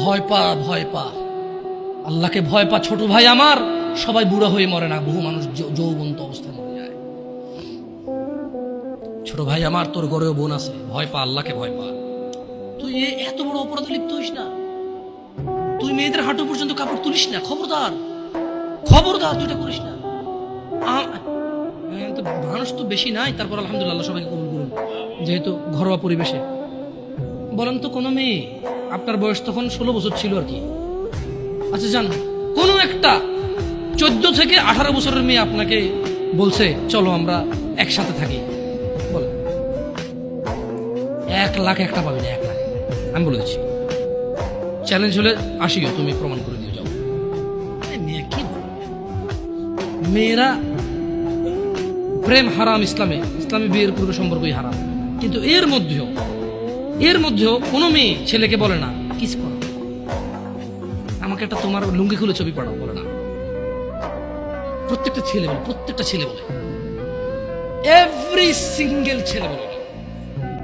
ভয় পা, ভয় পা, আল্লাহকে ভয় পা। ছোট ভাই আমার, সবাই বুড়া হয়ে মরে না, বহু মানুষ যৌবন্ত অবস্থায় মরে যায়। ছোট ভাই আমার, তোর ঘরেও বোন আছে, ভয় পা, আল্লাহকে ভয় পা। তুই এত বড় অপরাধে লিপ্ত হইস না। তুই মেয়েদের হাঁটু পর্যন্ত কাপড় তুলিস না, খবরদার, খবরদার, তুই এটা করিস না। মানুষ তো বেশি নাই, তারপর আলহামদুলিল্লাহ সবাইকে কবুল করুন, যেহেতু ঘরোয়া পরিবেশে। বলেন তো কোনো মেয়ে, আপনার বয়স তখন 16 বছর ছিল আর কি, আচ্ছা জান, কোনো একটা 14 থেকে 18 বছরের মেয়ে আপনাকে বলছে চলো আমরা একসাথে থাকি, বলে 1 লাখ একটা পাবি না, 1 লাখ। আমি বলে দিচ্ছি, চ্যালেঞ্জ হলে আসিও, তুমি প্রমাণ করে দিয়ে যাও। মেয়ে কি বল, মেয়েরা প্রেম হারাম ইসলামে, ইসলামে বিয়ের পূর্বে সম্পর্কই হারাম। কিন্তু এর মধ্যেও কোনো মেয়ে ছেলেকে বলে না কিস করো, আমাকে একটা তোমার লুঙ্গি খুলে ছবি পাঠাও, বলে না। প্রত্যেকটা ছেলে বলে, এভরি সিঙ্গেল ছেলে বলে।